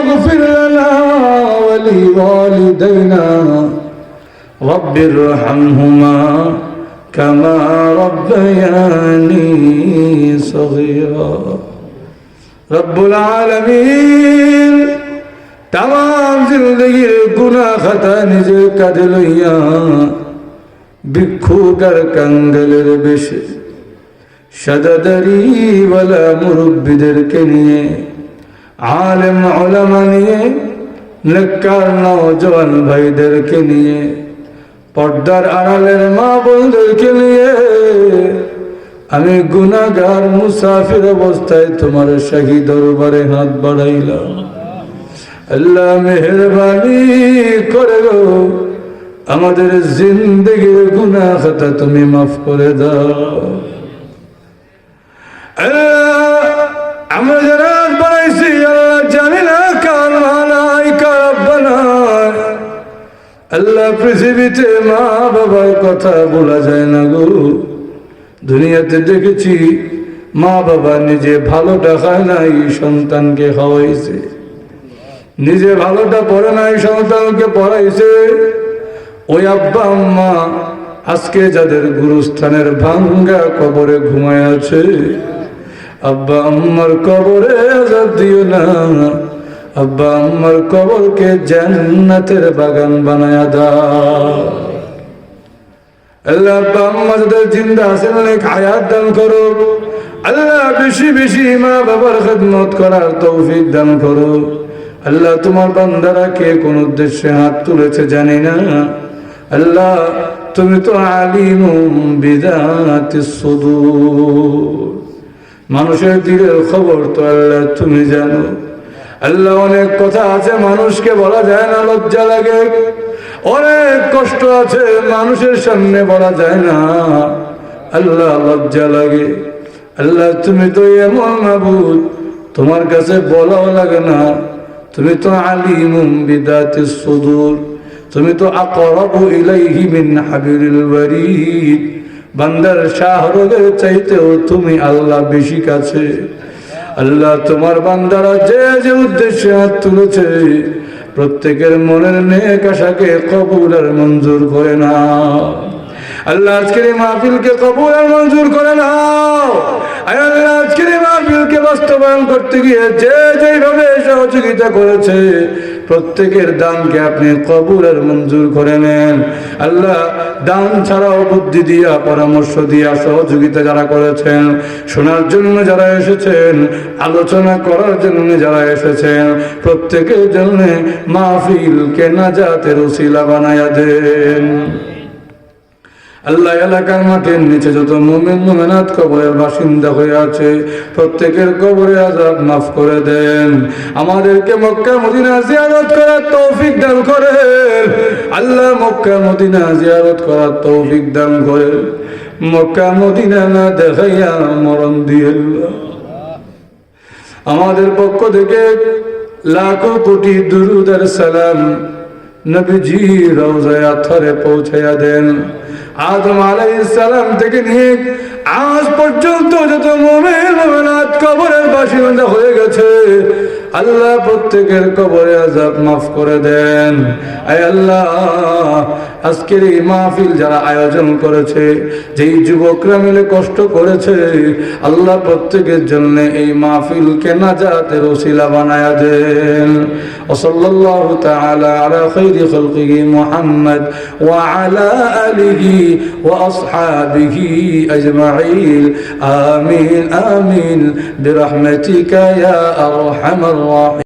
اغفر لنا ولوالدينا رب ارحمهما كما ربياني صغيرا رب العالمين तमाम जिंदगी गुनाह खता निजे काঁধে লইয়া ভিক্ষুকের কাঙ্গালের বেশে সাদাদারিওয়ালা মুরব্বিদেরকে নিয়ে আলেম উলামা নিয়ে নেককার নওজওয়ান ভাইদেরকে নিয়ে পর্দার আড়ালের মা বোনদেরকে নিয়ে আমি গুনাহগার মুসাফির অবস্থায় তোমার শাহী দরবারে হাত বাড়াইলাম। আল্লাহ মেহেরবানি করে গো আমাদের জিন্দেগির গুনাহ খাতা তুমি মাফ করে দাও। আমরা যারা বানাইছি আল্লাহ জানি না কার মানাই কার বানাই। আল্লাহ পৃথিবীতে মা বাবার কথা বলা যায় না গো। দুনিয়াতে দেখেছি মা বাবা নিজে ভালোটা খায় নাই সন্তানকে খাওয়াইছে, নিজে ভালোটা পড়ে নাই সন্তানকে পড়াইছে। ওই আব্বা আম্মা আজকে যাদের গুরুস্থানের ভাঙ্গা কবরে ঘুমায় আছে, আব্বা আম্মার কবরে আযাব দিও না, আব্বা আম্মার কবরকে জান্নাতের বাগান বানায়া দাও। আল্লাহ আব্বা আম্মা যাদের জিন্দা আছেন অনেক হায়াত দান করো। আল্লাহ বেশি বেশি মা বাবার খেদমত করার তৌফিক দান করো। আল্লাহ তোমার বান্দারা কে কোন উদ্দেশ্যে হাত তুলেছে জানি না। আল্লাহ তুমি তো আলিমুম বিযাতিস সুদূর, মানুষের দিলের খবর তো আল্লাহ তুমি জানো। আল্লাহ অনেক কথা আছে মানুষকে বলা যায় না, লজ্জা লাগে। অনেক কষ্ট আছে মানুষের সামনে বলা যায় না, আল্লাহ লজ্জা লাগে। আল্লাহ তুমি তো এমন মাবুদ, তোমার কাছে বলাও লাগে না। তুমি তো আলিমুম বিযাতিস সুদূর, তুমি তো আকরাবু ইলাইহি মিন হাবিলিল ওয়ারিদ। বান্দার শাহরগের চাইতেও তুমি আল্লাহ বেশি কাছে। আল্লাহ তোমার বান্দারা যে যে উদ্দেশ্যে হাত তুলেছে প্রত্যেকের মনের নেক আশাকে কবুল আর মঞ্জুর করে নাও। আল্লাহ আজকের এই মাহফিলকে কবুল আর মঞ্জুর করে নাও। আল্লাহ আজকের এই মাহফিলকে বাস্তবায়ন করতে গিয়ে যে যেভাবে সহযোগিতা করেছে প্রত্যেকের দানকে আপনি কবুল আর মঞ্জুর করে নেন। আল্লাহ দান ছাড়াও বুদ্ধি দিয়া, পরামর্শ দিয়া, সহযোগিতা যারা করেছেন, শোনার জন্য যারা এসেছেন, আলোচনা করার জন্য যারা এসেছেন, প্রত্যেকের জন্য মাহফিলকে নাজাতের উসিলা বানায়া দেন। আল্লাহ এলাকার মাঠের নিচে যত মুমিন মুমিনাত কবরের বাসিন্দা হয়ে আছে প্রত্যেকের কবরে আযাব মাফ করে দেন। আমাদেরকে মক্কা মদিনা জিয়ারত করার তৌফিক দান করেন। আল্লাহ মক্কা মদিনা জিয়ারত করার তৌফিক দান করেন। মক্কা মদিনা না দেখাইয়া মরণ দিয়ে আমাদের পক্ষ থেকে লাখো কোটি দুরুদ আর সালাম নবীজি রওজায়ে আতহারে পৌঁছায়া দেন। আদম আলাইহিস সালাম থেকে নিয়ে আজ পর্যন্ত যত মুমিন মুমিনাত কবরের বাসিন্দা হয়ে গেছে আল্লাহ প্রত্যেকের কবরে আযাব মাফ করে দেন। আয় আল্লাহ আজকের এই মাহফিল যারা আয়োজন করেছে, যেই যুবকরা মিলে কষ্ট করেছে, আল্লাহ প্রত্যেকের জন্য এই মাহফিলকে নাজাতের ওসিলা বানায়া দেন। ওয়াসাল্লাল্লাহু তাআলা আলা খাইরি খালকিহি মুহাম্মদ ওয়া আলা আলিহি ওয়া আসহাবিহি আজমাইন। আমিন আমিন বিরহমাতিকা ইয়া আরহামার রাহিমিন।